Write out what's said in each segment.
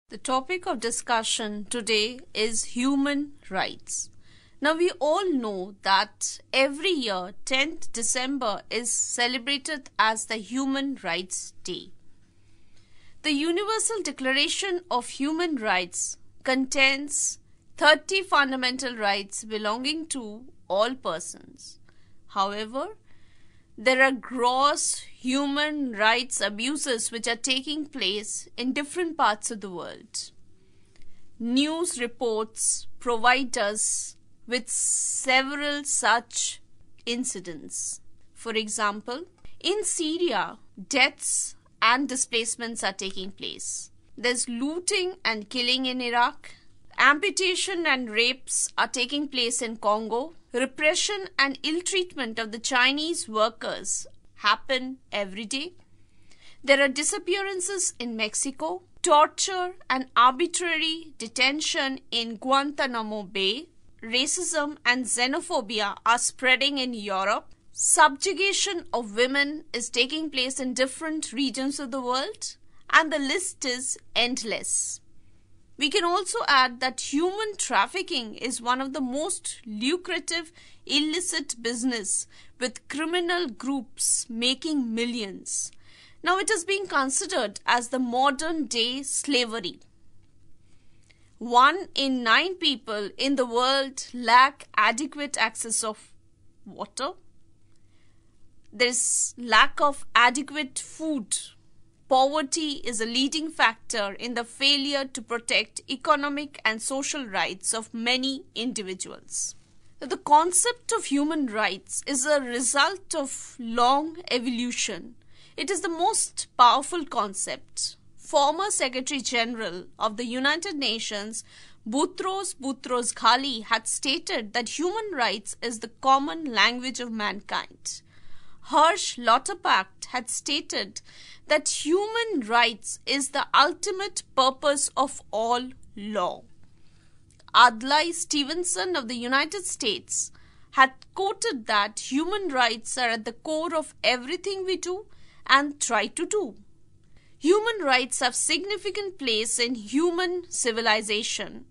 The topic of discussion today is human rights. Now we all know that every year 10th December is celebrated as the Human Rights Day. The Universal Declaration of Human Rights contains 30 fundamental rights belonging to all persons. However, there are gross human rights abuses which are taking place in different parts of the world. News reports provide us with several such incidents. For example, in Syria, deaths and displacements are taking place. There's looting and killing in Iraq. Amputation and rapes are taking place in Congo. Repression and ill-treatment of the Chinese workers happen every day. There are disappearances in Mexico. Torture and arbitrary detention in Guantanamo Bay. Racism and xenophobia are spreading in Europe. Subjugation of women is taking place in different regions of the world, and the list is endless. We can also add that human trafficking is one of the most lucrative illicit business, with criminal groups making millions. Now it is being considered as the modern day slavery. 1 in 9 people in the world lack adequate access of water. There is lack of adequate food. Poverty is a leading factor in the failure to protect economic and social rights of many individuals. The concept of human rights is a result of long evolution. It is the most powerful concept. Former Secretary General of the United Nations, Boutros Ghali, had stated that human rights is the common language of mankind. Hirsch Lauterpacht had stated that human rights is the ultimate purpose of all law. Adlai Stevenson of the United States had quoted that human rights are at the core of everything we do and try to do. Human rights have significant place in human civilization.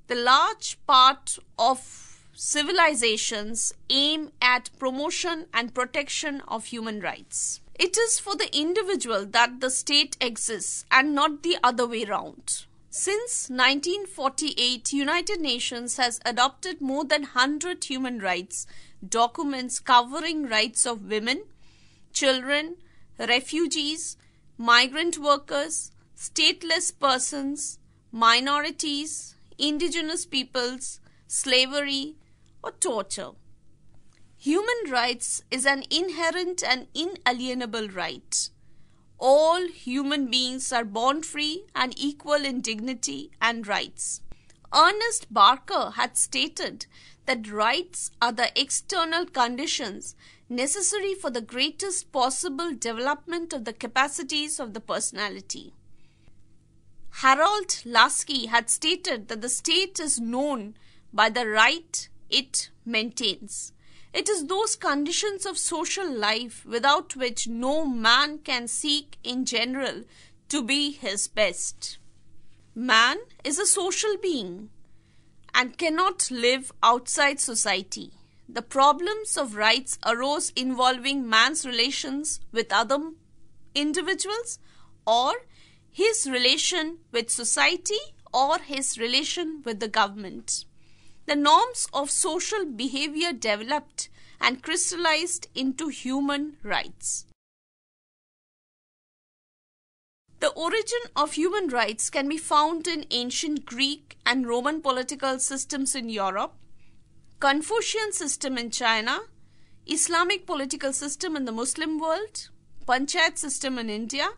The large part of civilizations aim at promotion and protection of human rights. It is for the individual that the state exists and not the other way round. Since 1948, United Nations has adopted more than 100 human rights documents covering rights of women, children, refugees, migrant workers, stateless persons, minorities, indigenous peoples, slavery, or torture. Human rights is an inherent and inalienable right. All human beings are born free and equal in dignity and rights. Ernest Barker had stated that rights are the external conditions necessary for the greatest possible development of the capacities of the personality. Harold Lasky had stated that the state is known by the right it maintains. It is those conditions of social life without which no man can seek in general to be his best. Man is a social being and cannot live outside society. The problems of rights arose involving man's relations with other individuals, or his relation with society, or his relation with the government. The norms of social behavior developed and crystallized into human rights. The origin of human rights can be found in ancient Greek and Roman political systems in Europe, Confucian system in China, Islamic political system in the Muslim world, Panchayat system in India,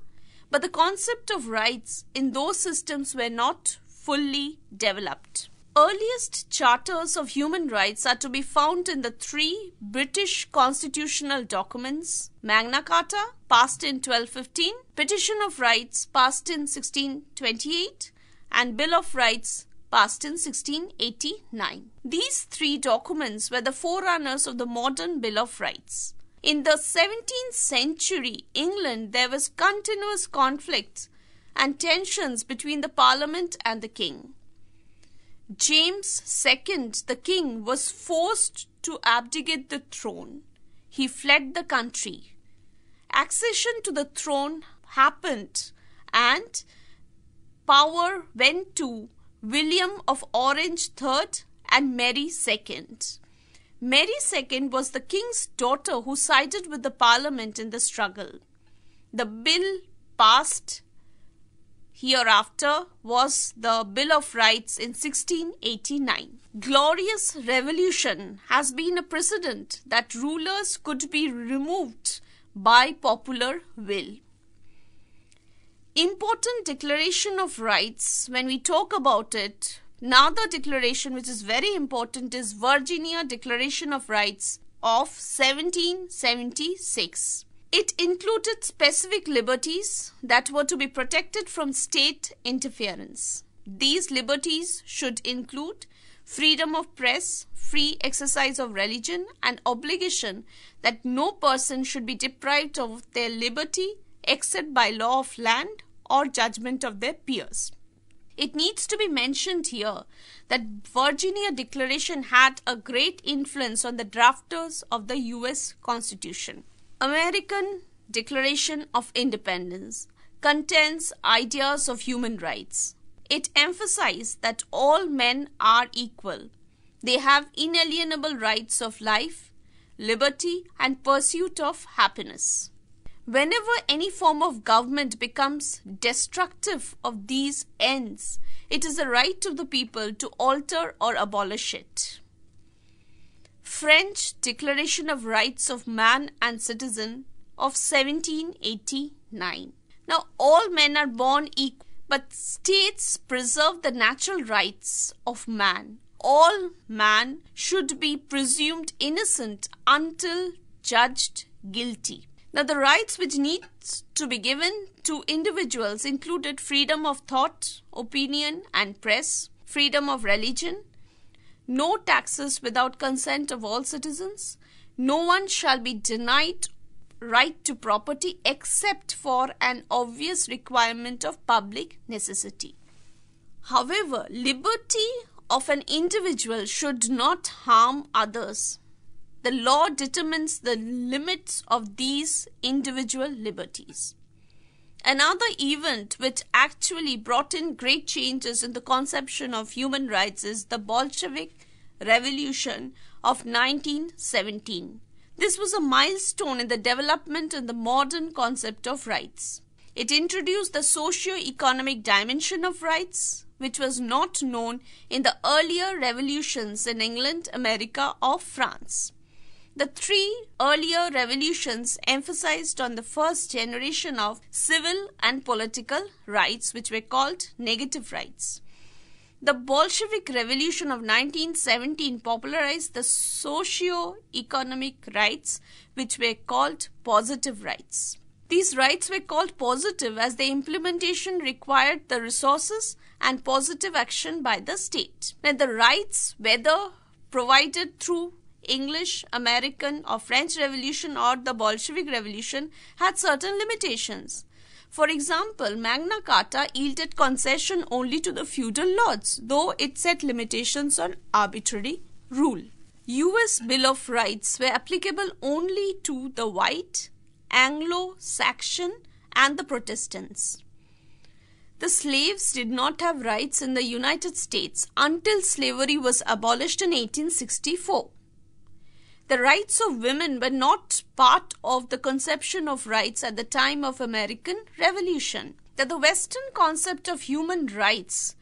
but the concept of rights in those systems were not fully developed. Earliest charters of human rights are to be found in the 3 British constitutional documents: Magna Carta, passed in 1215, Petition of Rights, passed in 1628, and Bill of Rights, passed in 1689. These 3 documents were the forerunners of the modern Bill of Rights. In the 17th century England, there was continuous conflicts and tensions between the Parliament and the King. James II, the King, was forced to abdicate the throne. He fled the country. Accession to the throne happened and power went to William of Orange III and Mary II. Mary II was the king's daughter who sided with the Parliament in the struggle. The bill passed hereafter was the Bill of Rights in 1689. Glorious Revolution has been a precedent that rulers could be removed by popular will. Important Declaration of Rights, when we talk about it, another declaration which is very important is Virginia Declaration of Rights of 1776. It included specific liberties that were to be protected from state interference. These liberties should include freedom of press, free exercise of religion, and obligation that no person should be deprived of their liberty except by law of land or judgment of their peers. It needs to be mentioned here that Virginia Declaration had a great influence on the drafters of the US Constitution. American Declaration of Independence contains ideas of human rights. It emphasized that all men are equal. They have inalienable rights of life, liberty, and pursuit of happiness. Whenever any form of government becomes destructive of these ends, it is the right of the people to alter or abolish it. French Declaration of Rights of Man and Citizen of 1789. Now, all men are born equal, but states preserve the natural rights of man. All man should be presumed innocent until judged guilty. Now, the rights which need to be given to individuals included freedom of thought, opinion and press, freedom of religion, no taxes without consent of all citizens, no one shall be denied right to property except for an obvious requirement of public necessity. However, liberty of an individual should not harm others. The law determines the limits of these individual liberties. Another event which actually brought in great changes in the conception of human rights is the Bolshevik Revolution of 1917. This was a milestone in the development in the modern concept of rights. It introduced the socio-economic dimension of rights, which was not known in the earlier revolutions in England, America, or France. The three earlier revolutions emphasized on the first generation of civil and political rights, which were called negative rights. The Bolshevik Revolution of 1917 popularized the socio-economic rights, which were called positive rights. These rights were called positive as their implementation required the resources and positive action by the state. Now, the rights, whether provided through English, American or French Revolution or the Bolshevik Revolution, had certain limitations. For example, Magna Carta yielded concession only to the feudal lords, though it set limitations on arbitrary rule. US Bill of Rights were applicable only to the white, Anglo-Saxon and the Protestants. The slaves did not have rights in the United States until slavery was abolished in 1864. The rights of women were not part of the conception of rights at the time of American Revolution. That the Western concept of human rights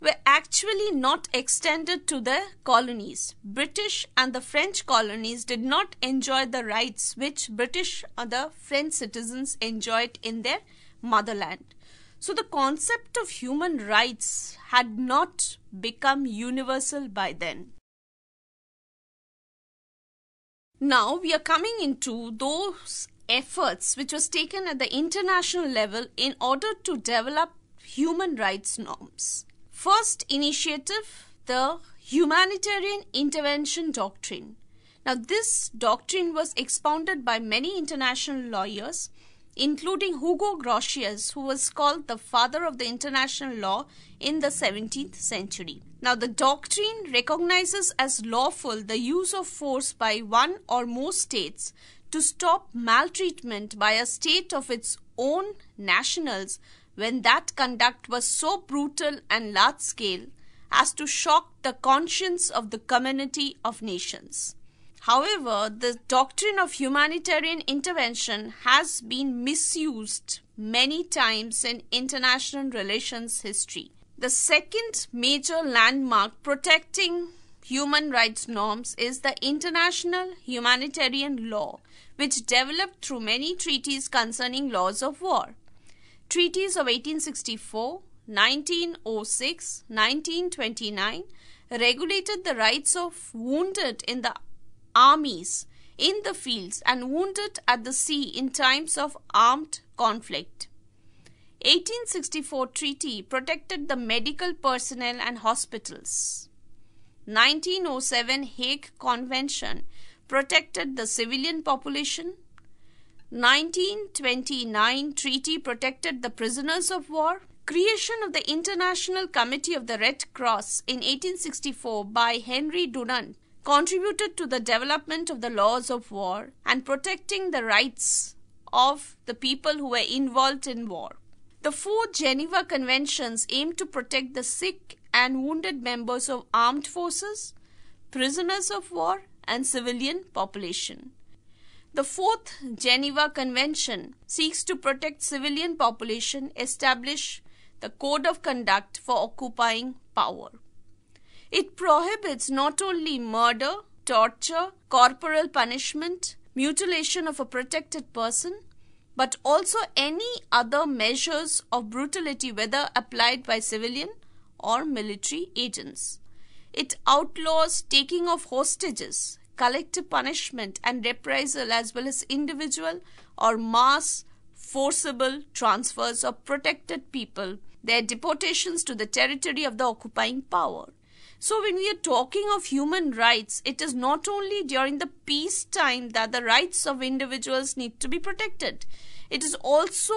were actually not extended to the colonies. British and the French colonies did not enjoy the rights which British or the French citizens enjoyed in their motherland. So the concept of human rights had not become universal by then. Now we are coming into those efforts which was taken at the international level in order to develop human rights norms. First initiative, the Humanitarian Intervention Doctrine. Now this doctrine was expounded by many international lawyers including Hugo Grotius, who was called the father of the international law in the 17th century. Now, the doctrine recognizes as lawful the use of force by one or more states to stop maltreatment by a state of its own nationals when that conduct was so brutal and large-scale as to shock the conscience of the community of nations. However, the doctrine of humanitarian intervention has been misused many times in international relations history. The second major landmark protecting human rights norms is the international humanitarian law, which developed through many treaties concerning laws of war. Treaties of 1864, 1906, 1929 regulated the rights of wounded in the armies, in the fields, and wounded at the sea in times of armed conflict. 1864 treaty protected the medical personnel and hospitals. 1907 Hague Convention protected the civilian population. 1929 treaty protected the prisoners of war. Creation of the International Committee of the Red Cross in 1864 by Henry Dunant contributed to the development of the laws of war and protecting the rights of the people who were involved in war. The four Geneva Conventions aim to protect the sick and wounded members of armed forces, prisoners of war, and civilian population. The fourth Geneva Convention seeks to protect civilian population, establish the code of conduct for occupying power. It prohibits not only murder, torture, corporal punishment, mutilation of a protected person, but also any other measures of brutality, whether applied by civilian or military agents. It outlaws taking of hostages, collective punishment and reprisal, as well as individual or mass forcible transfers of protected people, their deportations to the territory of the occupying power. So when we are talking of human rights, it is not only during the peacetime that the rights of individuals need to be protected. It is also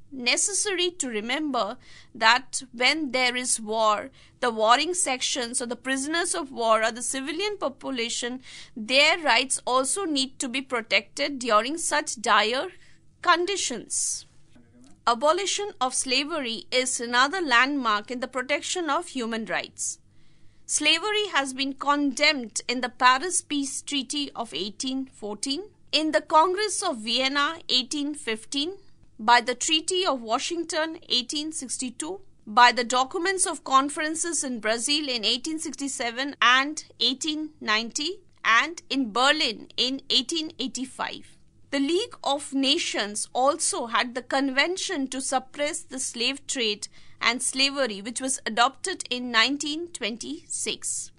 necessary to remember that when there is war, the warring sections or the prisoners of war or the civilian population, their rights also need to be protected during such dire conditions. Abolition of slavery is another landmark in the protection of human rights. Slavery has been condemned in the Paris Peace Treaty of 1814, in the Congress of Vienna 1815, by the Treaty of Washington 1862, by the documents of conferences in Brazil in 1867 and 1890, and in Berlin in 1885. The League of Nations also had the Convention to suppress the slave trade and slavery, which was adopted in 1926.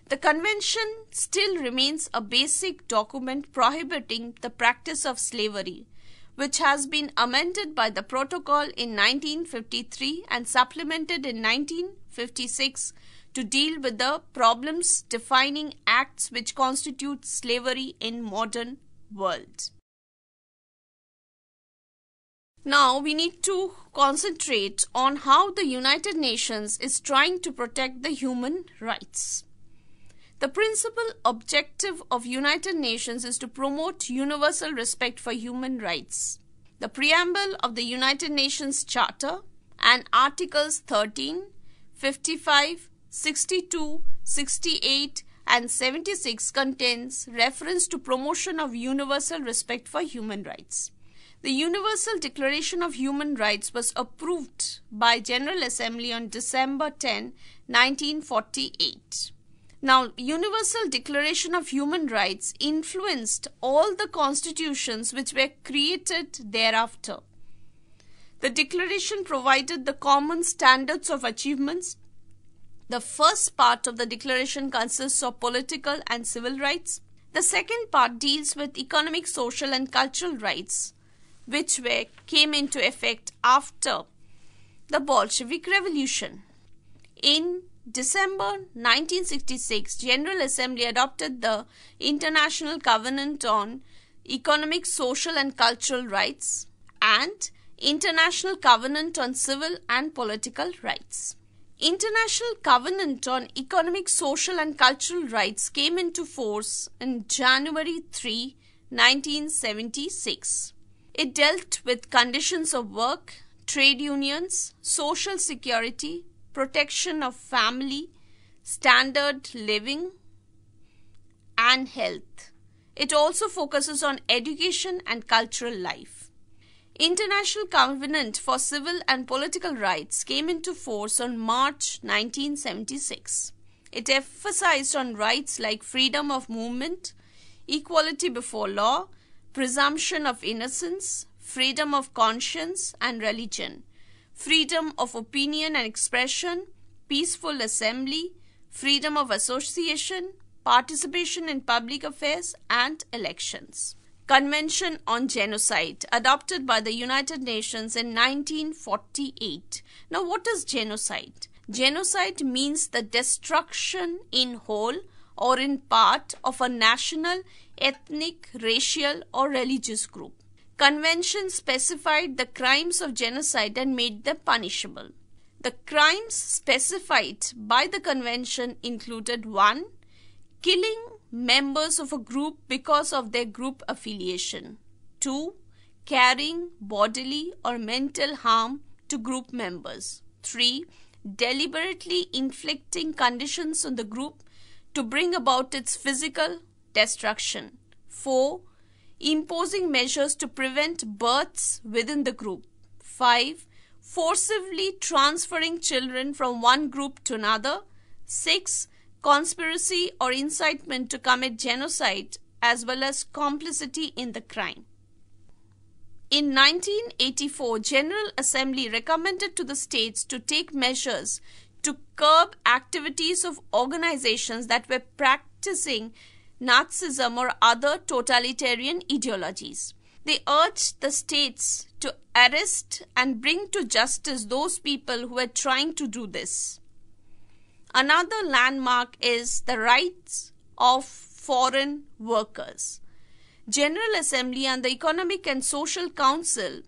The convention still remains a basic document prohibiting the practice of slavery, which has been amended by the protocol in 1953 and supplemented in 1956 to deal with the problems defining acts which constitute slavery in modern world. Now we need to concentrate on how the United Nations is trying to protect the human rights. The principal objective of United Nations is to promote universal respect for human rights. The preamble of the United Nations Charter and Articles 13, 55, 62, 68 and 76 contains reference to promotion of universal respect for human rights. The Universal Declaration of Human Rights was approved by General Assembly on December 10, 1948. Now, Universal Declaration of Human Rights influenced all the constitutions which were created thereafter. The declaration provided the common standards of achievements. The first part of the declaration consists of political and civil rights. The second part deals with economic, social and cultural rights, which came into effect after the Bolshevik Revolution. In December 1966, General Assembly adopted the International Covenant on Economic, Social and Cultural Rights, and International Covenant on Civil and Political Rights. International Covenant on Economic, Social and Cultural Rights came into force on January 3, 1976. It dealt with conditions of work, trade unions, social security, protection of family, standard living, and health. It also focuses on education and cultural life. International Covenant for Civil and Political Rights came into force on March 1976. It emphasized on rights like freedom of movement, equality before law, presumption of innocence, freedom of conscience and religion, freedom of opinion and expression, peaceful assembly, freedom of association, participation in public affairs and elections. Convention on Genocide, adopted by the United Nations in 1948. Now, what is genocide? Genocide means the destruction in whole or in part of a national, ethnic, racial or religious group. Convention specified the crimes of genocide and made them punishable. The crimes specified by the convention included 1. Killing members of a group because of their group affiliation. 2. Carrying bodily or mental harm to group members. 3. Deliberately inflicting conditions on the group to bring about its physical destruction. 4. Imposing measures to prevent births within the group. 5. Forcibly transferring children from one group to another. 6. Conspiracy or incitement to commit genocide as well as complicity in the crime. In 1984, General Assembly recommended to the states to take measures to curb activities of organizations that were practicing Nazism or other totalitarian ideologies. They urged the states to arrest and bring to justice those people who were trying to do this. Another landmark is the rights of foreign workers. General Assembly and the Economic and Social Council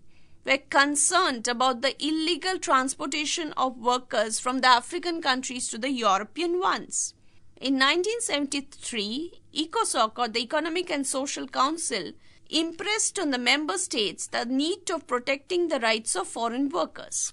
were concerned about the illegal transportation of workers from the African countries to the European ones. In 1973, ECOSOC, or the Economic and Social Council, impressed on the member states the need of protecting the rights of foreign workers.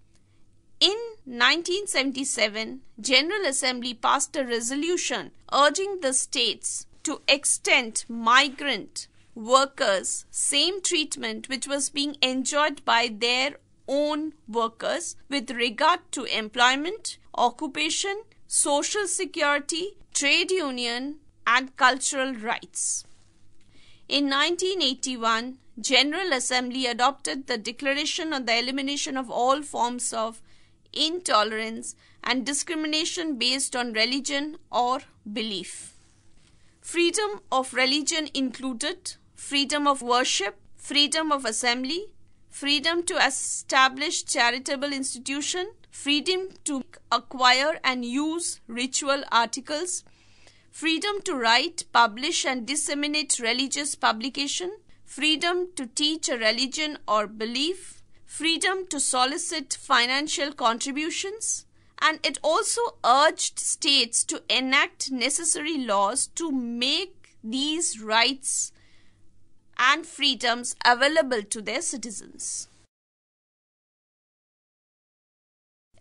In 1977, General Assembly passed a resolution urging the states to extend migrant workers same treatment which was being enjoyed by their own workers with regard to employment, occupation, social security, trade union and cultural rights. In 1981, General Assembly adopted the Declaration on the Elimination of All Forms of Intolerance and Discrimination based on Religion or Belief. Freedom of religion included freedom of worship, freedom of assembly, freedom to establish charitable institution, freedom to acquire and use ritual articles, freedom to write, publish and disseminate religious publication, freedom to teach a religion or belief, freedom to solicit financial contributions, and it also urged states to enact necessary laws to make these rights and freedoms available to their citizens.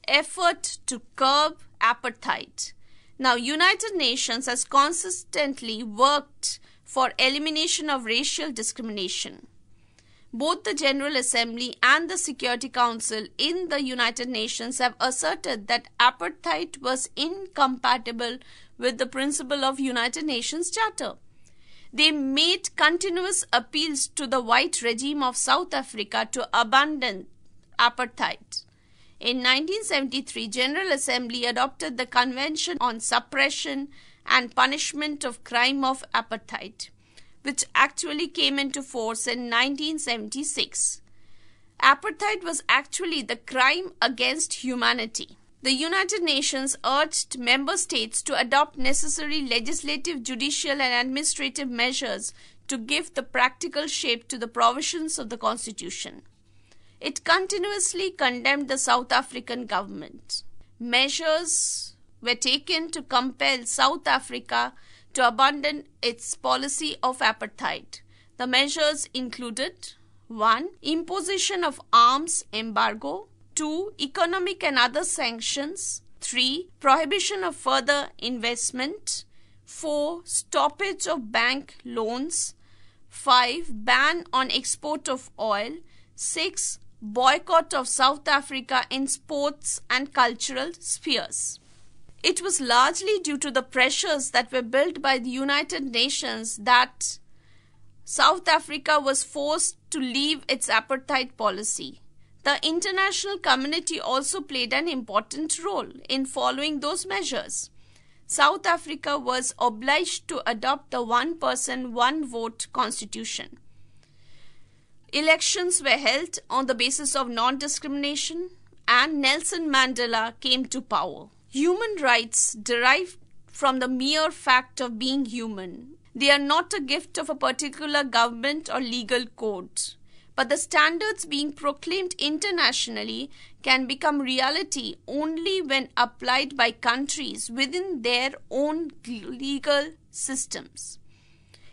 Effort to curb apartheid. Now, United Nations has consistently worked for elimination of racial discrimination. Both the General Assembly and the Security Council in the United Nations have asserted that apartheid was incompatible with the principle of United Nations Charter. They made continuous appeals to the white regime of South Africa to abandon apartheid. In 1973, General Assembly adopted the Convention on Suppression and Punishment of Crime of Apartheid, which actually came into force in 1976. Apartheid was actually the crime against humanity. The United Nations urged member states to adopt necessary legislative, judicial and administrative measures to give the practical shape to the provisions of the Constitution. It continuously condemned the South African government. Measures were taken to compel South Africa to abandon its policy of apartheid. The measures included 1. Imposition of arms embargo, 2. Economic and other sanctions, 3. Prohibition of further investment, 4. Stoppage of bank loans, 5. Ban on export of oil, 6. Boycott of South Africa in sports and cultural spheres. It was largely due to the pressures that were built by the United Nations that South Africa was forced to leave its apartheid policy. The international community also played an important role in following those measures. South Africa was obliged to adopt the one person, one vote constitution. Elections were held on the basis of non-discrimination, and Nelson Mandela came to power. Human rights derive from the mere fact of being human. They are not a gift of a particular government or legal code. But the standards being proclaimed internationally can become reality only when applied by countries within their own legal systems.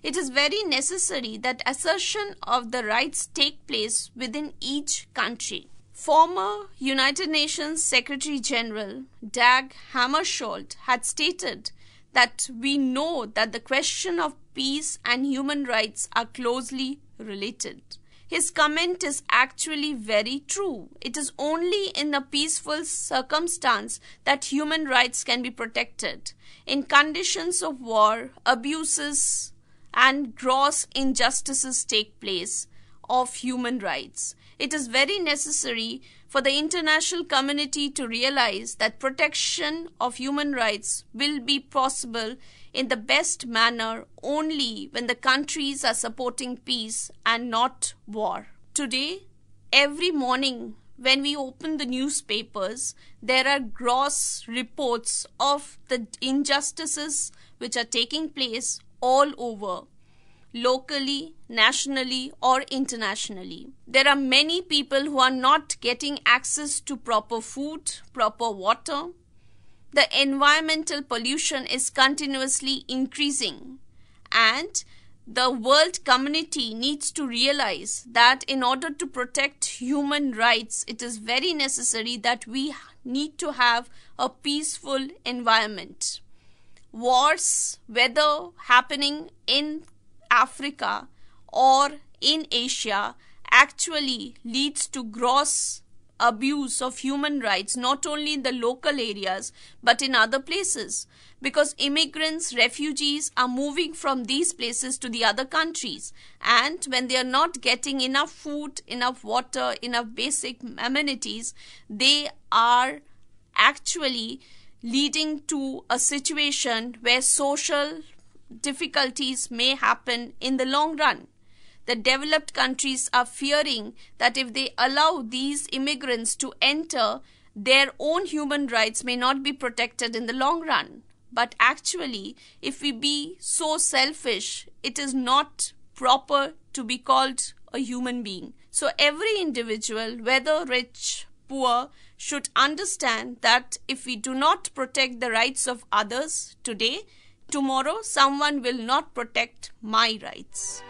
It is very necessary that assertion of the rights take place within each country. Former United Nations Secretary General Dag Hammarskjöld had stated that we know that the question of peace and human rights are closely related. His comment is actually very true. It is only in a peaceful circumstance that human rights can be protected. In conditions of war, abuses and gross injustices take place of human rights. It is very necessary for the international community to realize that protection of human rights will be possible in the best manner only when the countries are supporting peace and not war. Today, every morning when we open the newspapers, there are gross reports of the injustices which are taking place all over, locally, nationally, or internationally. There are many people who are not getting access to proper food, proper water. The environmental pollution is continuously increasing, and the world community needs to realize that in order to protect human rights, it is very necessary that we need to have a peaceful environment. Wars, whether happening in Africa or in Asia, actually leads to gross abuse of human rights, not only in the local areas but in other places, because immigrants, refugees are moving from these places to the other countries, and when they are not getting enough food, enough water, enough basic amenities, they are actually leading to a situation where social difficulties may happen in the long run. The developed countries are fearing that if they allow these immigrants to enter, their own human rights may not be protected in the long run. But actually, if we be so selfish, it is not proper to be called a human being. So every individual, whether rich, poor, should understand that if we do not protect the rights of others today, tomorrow someone will not protect my rights.